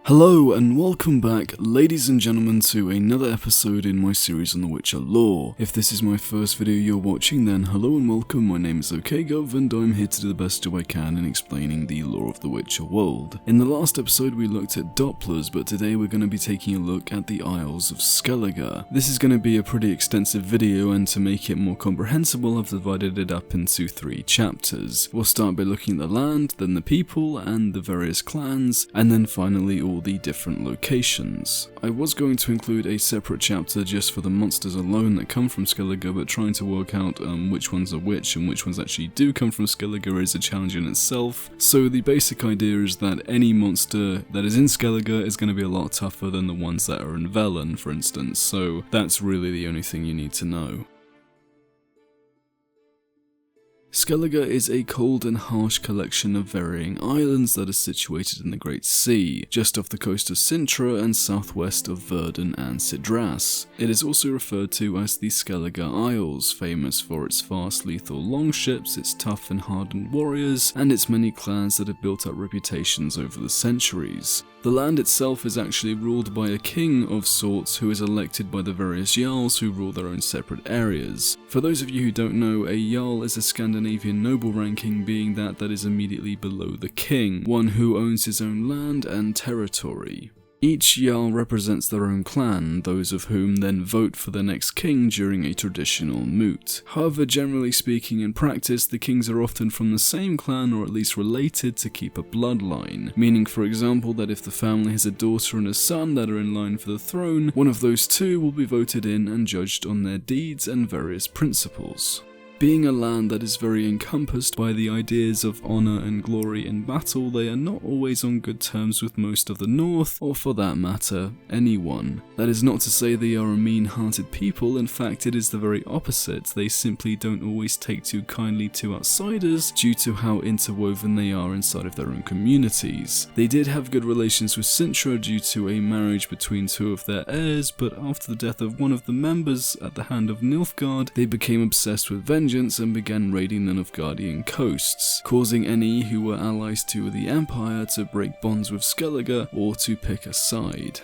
Hello and welcome back, ladies and gentlemen, to another episode in my series on the Witcher lore. If this is my first video you're watching, then hello and welcome. My name is OKGov and I'm here to do the best job I can in explaining the lore of the Witcher world. In the last episode we looked at Dopplers, but today we're going to be taking a look at the Isles of Skellige. This is going to be a pretty extensive video, and to make it more comprehensible I've divided it up into 3 chapters. We'll start by looking at the land, then the people and the various clans, and then finally all the different locations. I was going to include a separate chapter just for the monsters alone that come from Skellige, but trying to work out which ones are which and which ones actually do come from Skellige is a challenge in itself. So the basic idea is that any monster that is in Skellige is going to be a lot tougher than the ones that are in Velen, for instance, so that's really the only thing you need to know. Skellige is a cold and harsh collection of varying islands that are situated in the Great Sea, just off the coast of Sintra and southwest of Verdun and Sidras. It is also referred to as the Skellige Isles, famous for its fast lethal longships, its tough and hardened warriors, and its many clans that have built up reputations over the centuries. The land itself is actually ruled by a king of sorts who is elected by the various jarls who rule their own separate areas. For those of you who don't know, a jarl is a Scandinavian noble ranking, being that is immediately below the king, one who owns his own land and territory. Each jarl represents their own clan, those of whom then vote for the next king during a traditional moot. However, generally speaking, in practice, the kings are often from the same clan or at least related to keep a bloodline, meaning for example that if the family has a daughter and a son that are in line for the throne, one of those two will be voted in and judged on their deeds and various principles. Being a land that is very encompassed by the ideas of honour and glory in battle, they are not always on good terms with most of the North, or for that matter, anyone. That is not to say they are a mean-hearted people, in fact it is the very opposite. They simply don't always take too kindly to outsiders due to how interwoven they are inside of their own communities. They did have good relations with Sintra due to a marriage between 2 of their heirs, but after the death of one of the members at the hand of Nilfgaard, they became obsessed with vengeance and began raiding the Nilfgaardian coasts, causing any who were allies to the Empire to break bonds with Skellige or to pick a side.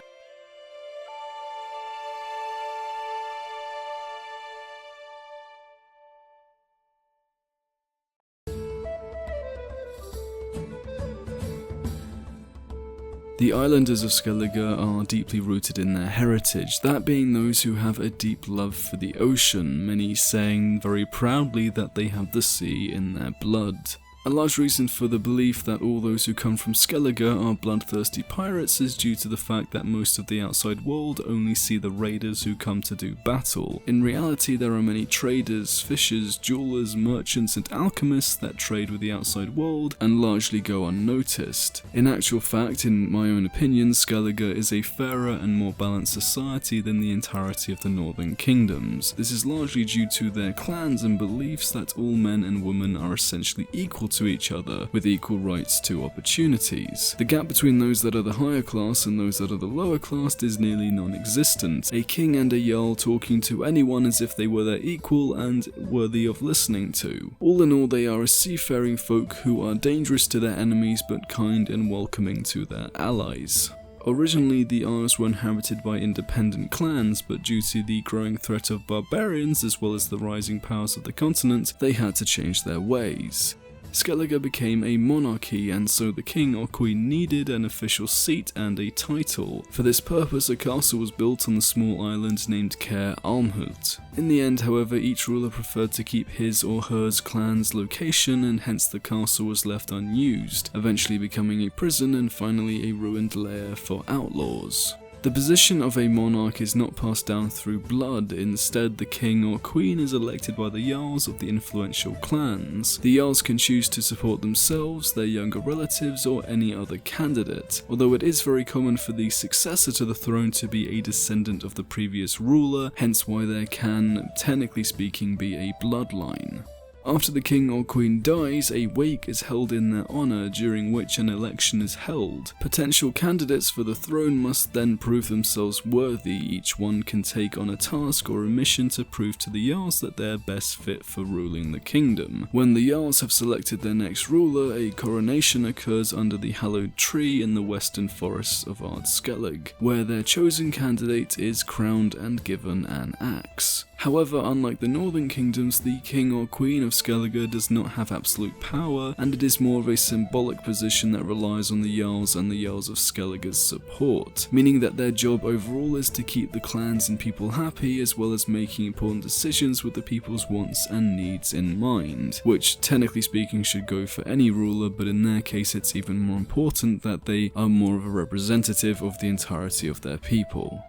The islanders of Skellige are deeply rooted in their heritage, that being those who have a deep love for the ocean, many saying very proudly that they have the sea in their blood. A large reason for the belief that all those who come from Skellige are bloodthirsty pirates is due to the fact that most of the outside world only see the raiders who come to do battle. In reality, there are many traders, fishers, jewelers, merchants and alchemists that trade with the outside world and largely go unnoticed. In actual fact, in my own opinion, Skellige is a fairer and more balanced society than the entirety of the northern kingdoms. This is largely due to their clans and beliefs that all men and women are essentially equal to each other, with equal rights to opportunities. The gap between those that are the higher class and those that are the lower class is nearly non-existent, a king and a jarl talking to anyone as if they were their equal and worthy of listening to. All in all, they are a seafaring folk who are dangerous to their enemies but kind and welcoming to their allies. Originally, the Isles were inhabited by independent clans, but due to the growing threat of barbarians as well as the rising powers of the continent, they had to change their ways. Skellige became a monarchy, and so the king or queen needed an official seat and a title. For this purpose, a castle was built on the small island named Caer Almhult. In the end, however, each ruler preferred to keep his or her clan's location, and hence the castle was left unused, eventually becoming a prison and finally a ruined lair for outlaws. The position of a monarch is not passed down through blood, instead the king or queen is elected by the jarls of the influential clans. The jarls can choose to support themselves, their younger relatives, or any other candidate, although it is very common for the successor to the throne to be a descendant of the previous ruler, hence why there can, technically speaking, be a bloodline. After the king or queen dies, a wake is held in their honor, during which an election is held. Potential candidates for the throne must then prove themselves worthy. Each one can take on a task or a mission to prove to the Jarls that they're best fit for ruling the kingdom. When the Jarls have selected their next ruler, a coronation occurs under the hallowed tree in the western forests of Skellige, where their chosen candidate is crowned and given an axe. However, unlike the northern kingdoms, the king or queen of Skellige does not have absolute power, and it is more of a symbolic position that relies on the Jarls and the Jarls of Skellige's support, meaning that their job overall is to keep the clans and people happy, as well as making important decisions with the people's wants and needs in mind, which technically speaking should go for any ruler, but in their case it's even more important that they are more of a representative of the entirety of their people.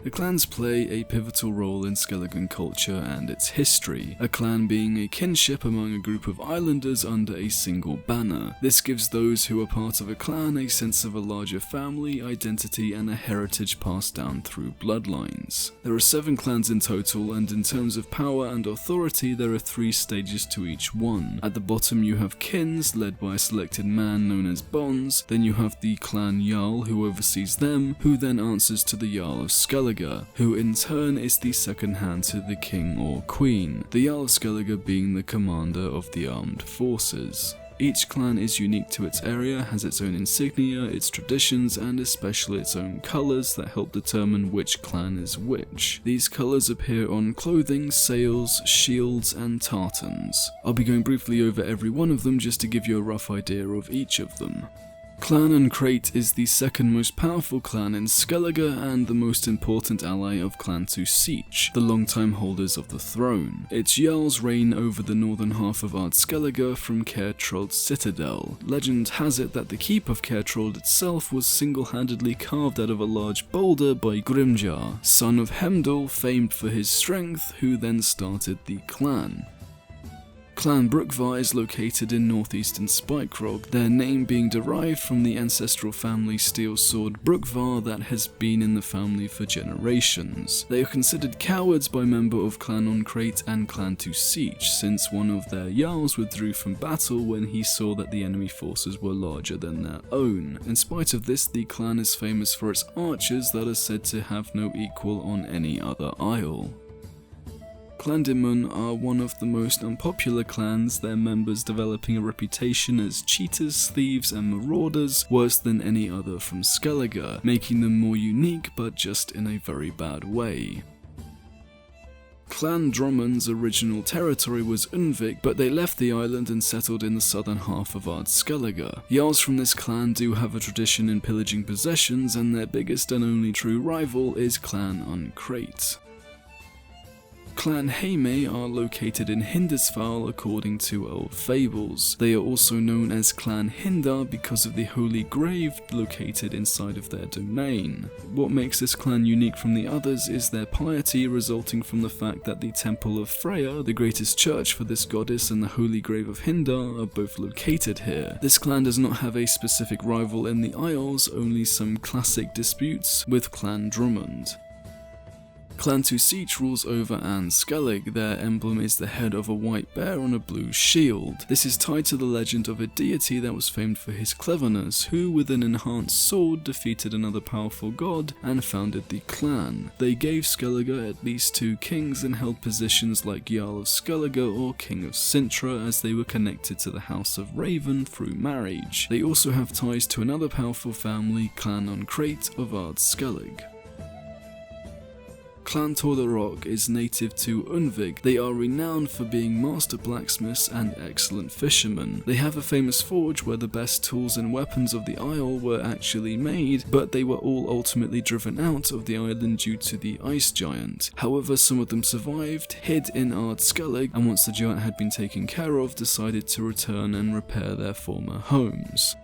The clans play a pivotal role in Skelligan culture and its history, a clan being a kinship among a group of islanders under a single banner. This gives those who are part of a clan a sense of a larger family, identity, and a heritage passed down through bloodlines. There are 7 clans in total, and in terms of power and authority there are 3 stages to each one. At the bottom you have kins, led by a selected man known as Bonds, then you have the clan Jarl, who oversees them, who then answers to the Jarl of Skellige, who in turn is the second hand to the king or queen, the Jarl of Skellige being the commander of the armed forces. Each clan is unique to its area, has its own insignia, its traditions, and especially its own colours that help determine which clan is which. These colours appear on clothing, sails, shields, and tartans. I'll be going briefly over every one of them just to give you a rough idea of each of them. Clan Uncrate is the second most powerful clan in Skellige and the most important ally of Clan Siege, the longtime holders of the throne. Its Jarls reign over the northern half of Skellige from Cairtrold's citadel. Legend has it that the keep of Cairtrold itself was single-handedly carved out of a large boulder by Grimjar, son of Hemdall, famed for his strength, who then started the clan. Clan Brookvar is located in northeastern Spikerog, their name being derived from the ancestral family steel sword Brookvar that has been in the family for generations. They are considered cowards by members of Clan Uncrate and Clan Siege, since one of their Jarls withdrew from battle when he saw that the enemy forces were larger than their own. In spite of this, the clan is famous for its archers that are said to have no equal on any other isle. Clandimun are one of the most unpopular clans, their members developing a reputation as cheaters, thieves, and marauders, worse than any other from Skellige, making them more unique but just in a very bad way. Clan Drummond's original territory was Unvik, but they left the island and settled in the southern half of Skellige. Jarls from this clan do have a tradition in pillaging possessions, and their biggest and only true rival is Clan Uncrate. Clan Heime are located in Hindisfal according to old fables. They are also known as Clan Hindar because of the holy grave located inside of their domain. What makes this clan unique from the others is their piety, resulting from the fact that the Temple of Freya, the greatest church for this goddess, and the holy grave of Hindar are both located here. This clan does not have a specific rival in the Isles, only some classic disputes with Clan Drummond. Clan Siege rules over Skellige. Their emblem is the head of a white bear on a blue shield. This is tied to the legend of a deity that was famed for his cleverness, who with an enhanced sword defeated another powerful god and founded the clan. They gave Skellige at least 2 kings and held positions like Jarl of Skellige or King of Sintra, as they were connected to the House of Raven through marriage. They also have ties to another powerful family, Clan Uncrate of Skellige. Clan Tordarok is native to Unvik. They are renowned for being master blacksmiths and excellent fishermen. They have a famous forge where the best tools and weapons of the isle were actually made, but they were all ultimately driven out of the island due to the ice giant. However, some of them survived, hid in Skellige, and once the giant had been taken care of, decided to return and repair their former homes.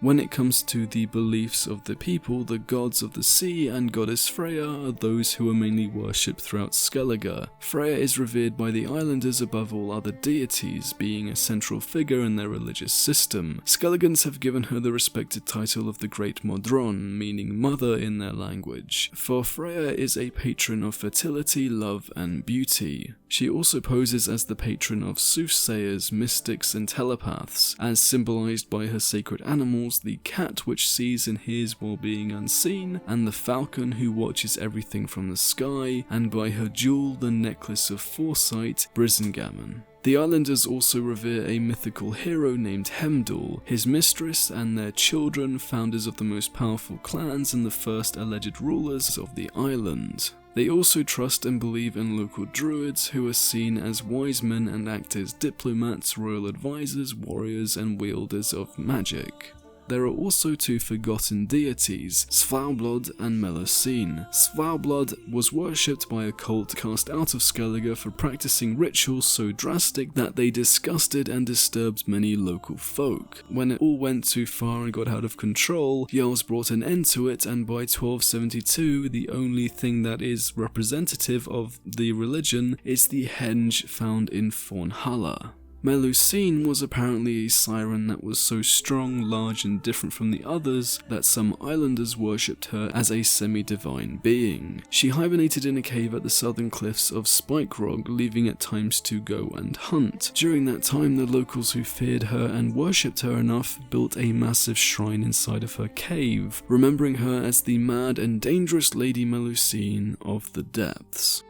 When it comes to the beliefs of the people, the gods of the sea and goddess Freya are those who are mainly worshipped throughout Skellige. Freya is revered by the islanders above all other deities, being a central figure in their religious system. Skelligans have given her the respected title of the Great Modron, meaning mother in their language, for Freya is a patron of fertility, love and beauty. She also poses as the patron of soothsayers, mystics and telepaths, as symbolized by her sacred animals, the cat which sees and hears while being unseen, and the falcon who watches everything from the sky, and by her jewel, the necklace of foresight, Brisingamen. The islanders also revere a mythical hero named Heimdall, his mistress and their children, founders of the most powerful clans and the first alleged rulers of the island. They also trust and believe in local druids who are seen as wise men and act as diplomats, royal advisors, warriors and wielders of magic. There are also two forgotten deities, Svalblod and Melusine. Svalblod was worshipped by a cult cast out of Skellige for practicing rituals so drastic that they disgusted and disturbed many local folk. When it all went too far and got out of control, Jarls brought an end to it, and by 1272 the only thing that is representative of the religion is the henge found in Fornhalla. Melusine was apparently a siren that was so strong, large and different from the others that some islanders worshipped her as a semi-divine being. She hibernated in a cave at the southern cliffs of Spikerog, leaving at times to go and hunt. During that time, the locals who feared her and worshipped her enough built a massive shrine inside of her cave, remembering her as the mad and dangerous Lady Melusine of the depths.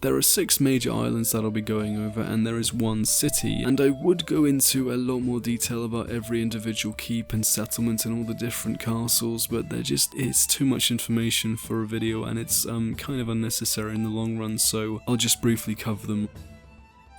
There are 6 major islands that I'll be going over, and there is 1 city, and I would go into a lot more detail about every individual keep and settlement and all the different castles, but it's too much information for a video, and it's kind of unnecessary in the long run, so I'll just briefly cover them.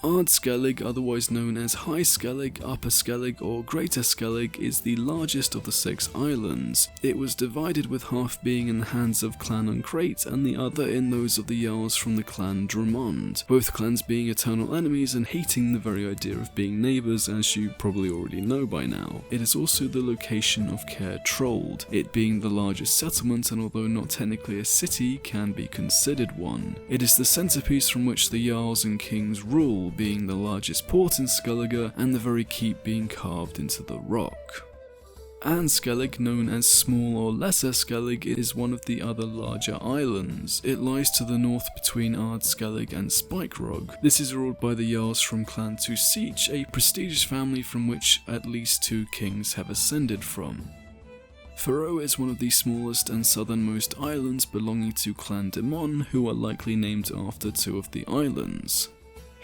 Skellige, otherwise known as High Skellige, Upper Skellige or Greater Skellige, is the largest of the 6 islands. It was divided with half being in the hands of Clan Uncrate and the other in those of the Jarls from the Clan Drummond, both clans being eternal enemies and hating the very idea of being neighbours, as you probably already know by now. It is also the location of Caer Trold, it being the largest settlement and although not technically a city, can be considered one. It is the centrepiece from which the Jarls and Kings rule, being the largest port in Skellige and the very keep being carved into the rock. Skellige, known as Small or Lesser Skellige, is one of the other larger islands. It lies to the north between Skellige and Spikerog. This is ruled by the Jarls from Clan Tusic, a prestigious family from which at least 2 kings have ascended from. Faroe is one of the smallest and southernmost islands belonging to Clan Demon, who are likely named after 2 of the islands.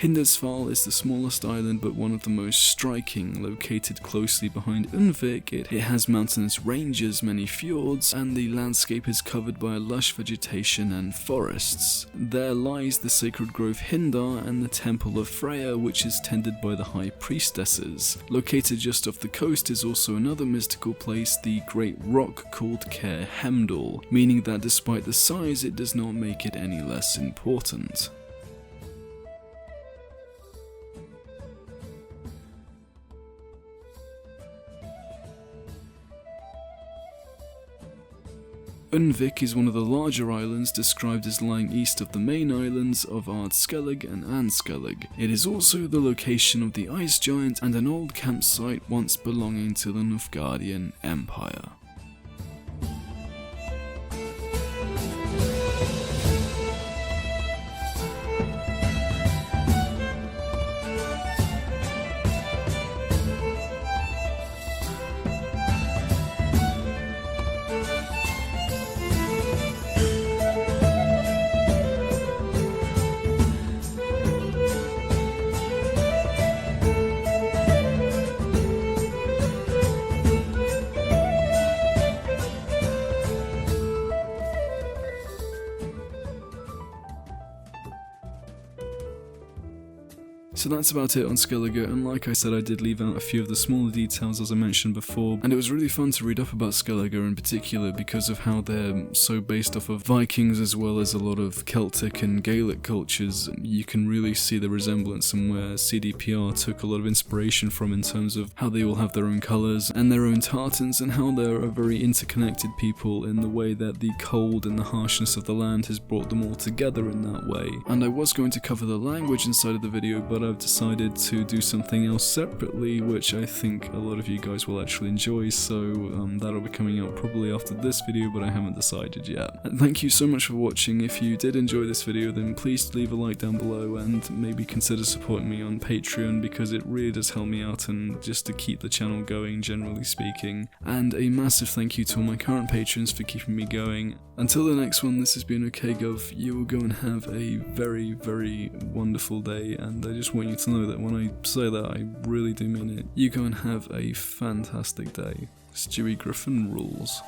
Hindisfal is the smallest island but one of the most striking, located closely behind Unvik. It has mountainous ranges, many fjords, and the landscape is covered by lush vegetation and forests. There lies the sacred grove Hindar and the temple of Freya, which is tended by the high priestesses. Located just off the coast is also another mystical place, the great rock called Caer Heimdall, meaning that despite the size it does not make it any less important. Unvik is one of the larger islands described as lying east of the main islands of Skellige and Skellige. It is also the location of the ice giant and an old campsite once belonging to the Nilfgaardian Empire. So that's about it on Skellige, and like I said, I did leave out a few of the smaller details as I mentioned before, and it was really fun to read up about Skellige in particular because of how they're so based off of Vikings as well as a lot of Celtic and Gaelic cultures. You can really see the resemblance and where CDPR took a lot of inspiration from in terms of how they all have their own colours and their own tartans, and how they're a very interconnected people in the way that the cold and the harshness of the land has brought them all together in that way. And I was going to cover the language inside of the video, but I've decided to do something else separately, which I think a lot of you guys will actually enjoy, so that'll be coming out probably after this video, but I haven't decided yet. And thank you so much for watching. If you did enjoy this video, then please leave a like down below and maybe consider supporting me on Patreon, because it really does help me out and just to keep the channel going, generally speaking. And a massive thank you to all my current patrons for keeping me going. Until the next one, this has been OkGov. You will go and have a very, very wonderful day, and I just want you to know that when I say that, I really do mean it. You go and have a fantastic day. Stewie Griffin rules.